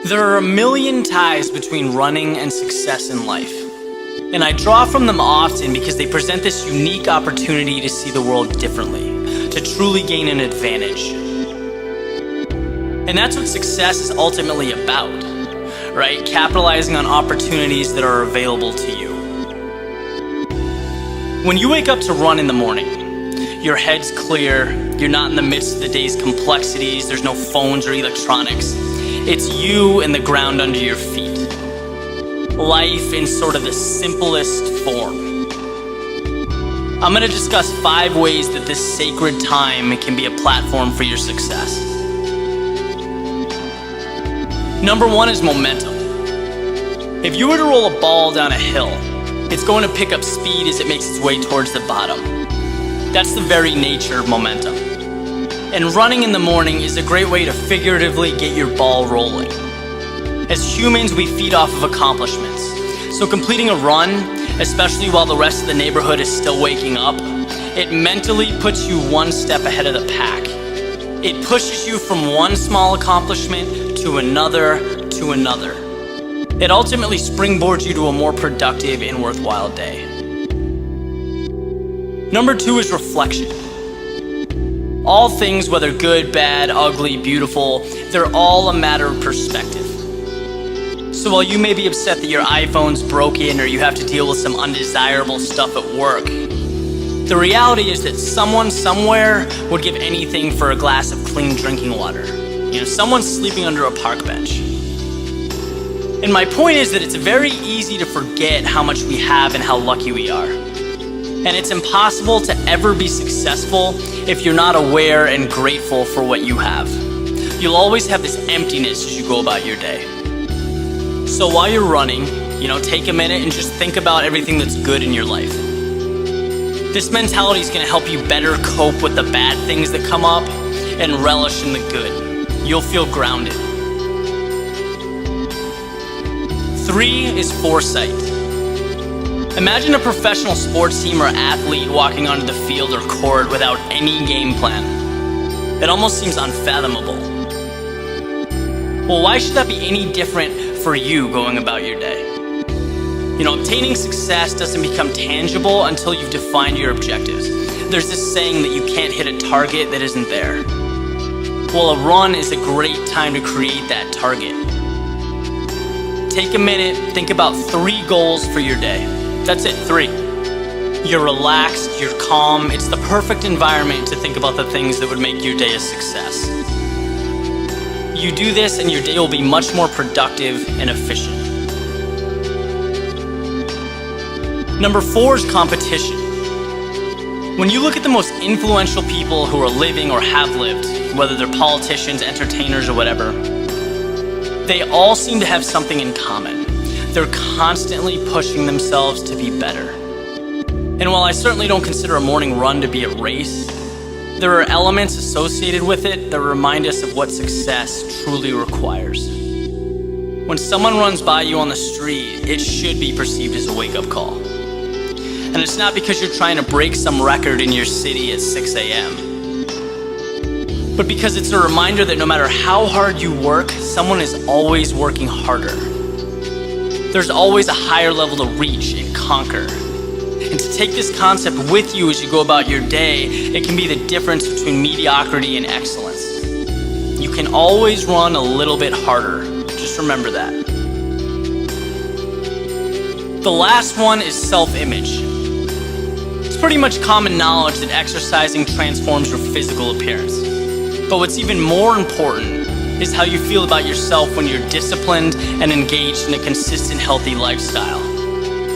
There are a million ties between running and success in life, and I draw from them often because they present this unique opportunity to see the world differently, to truly gain an advantage. And that's what success is ultimately about, right? Capitalizing on opportunities that are available to you. When you wake up to run in the morning, your head's clear, you're not in the midst of the day's complexities, there's no phones or electronics. It's you and the ground under your feet. Life in sort of the simplest form. I'm going to discuss 5 ways that this sacred time can be a platform for your success. Number 1 is momentum. If you were to roll a ball down a hill, it's going to pick up speed as it makes its way towards the bottom. That's the very nature of momentum. And running in the morning is a great way to figuratively get your ball rolling. As humans, we feed off of accomplishments. So completing a run, especially while the rest of the neighborhood is still waking up, it mentally puts you one step ahead of the pack. It pushes you from one small accomplishment to another to another. It ultimately springboards you to a more productive and worthwhile day. Number 2 is reflection. All things, whether good, bad, ugly, beautiful, they're all a matter of perspective. So while you may be upset that your iPhone's broken or you have to deal with some undesirable stuff at work, the reality is that someone somewhere would give anything for a glass of clean drinking water. Someone's sleeping under a park bench. And my point is that it's very easy to forget how much we have and how lucky we are. And it's impossible to ever be successful if you're not aware and grateful for what you have. You'll always have this emptiness as you go about your day. So while you're running, take a minute and just think about everything that's good in your life. This mentality is going to help you better cope with the bad things that come up and relish in the good. You'll feel grounded. 3 is foresight. Imagine a professional sports team or athlete walking onto the field or court without any game plan. It almost seems unfathomable. Well, why should that be any different for you going about your day? Obtaining success doesn't become tangible until you've defined your objectives. There's this saying that you can't hit a target that isn't there. Well, a run is a great time to create that target. Take a minute, think about 3 goals for your day. That's it, 3. You're relaxed, you're calm, it's the perfect environment to think about the things that would make your day a success. You do this and your day will be much more productive and efficient. Number 4 is competition. When you look at the most influential people who are living or have lived, whether they're politicians, entertainers, or whatever, they all seem to have something in common. They're constantly pushing themselves to be better. And while I certainly don't consider a morning run to be a race, there are elements associated with it that remind us of what success truly requires. When someone runs by you on the street, it should be perceived as a wake-up call. And it's not because you're trying to break some record in your city at 6 a.m., but because it's a reminder that no matter how hard you work, someone is always working harder. There's always a higher level to reach and conquer. And to take this concept with you as you go about your day, it can be the difference between mediocrity and excellence. You can always run a little bit harder. Just remember that. The last one is self-image. It's pretty much common knowledge that exercising transforms your physical appearance. But what's even more important is how you feel about yourself when you're disciplined and engaged in a consistent, healthy lifestyle.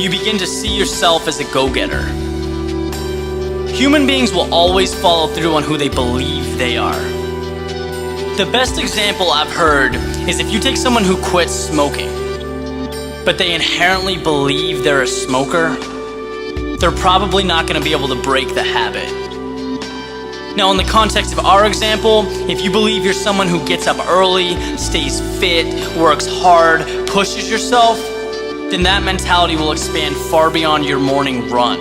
You begin to see yourself as a go-getter. Human beings will always follow through on who they believe they are. The best example I've heard is if you take someone who quits smoking, but they inherently believe they're a smoker, they're probably not going to be able to break the habit. Now, in the context of our example, if you believe you're someone who gets up early, stays fit, works hard, pushes yourself, then that mentality will expand far beyond your morning run.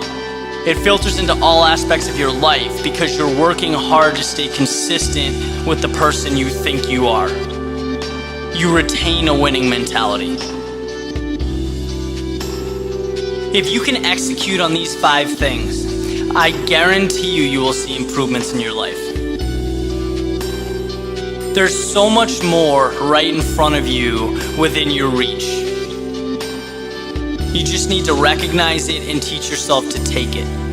It filters into all aspects of your life because you're working hard to stay consistent with the person you think you are. you retain a winning mentality. If you can execute on these 5 things, I guarantee you will see improvements in your life. There's so much more right in front of you within your reach. You just need to recognize it and teach yourself to take it.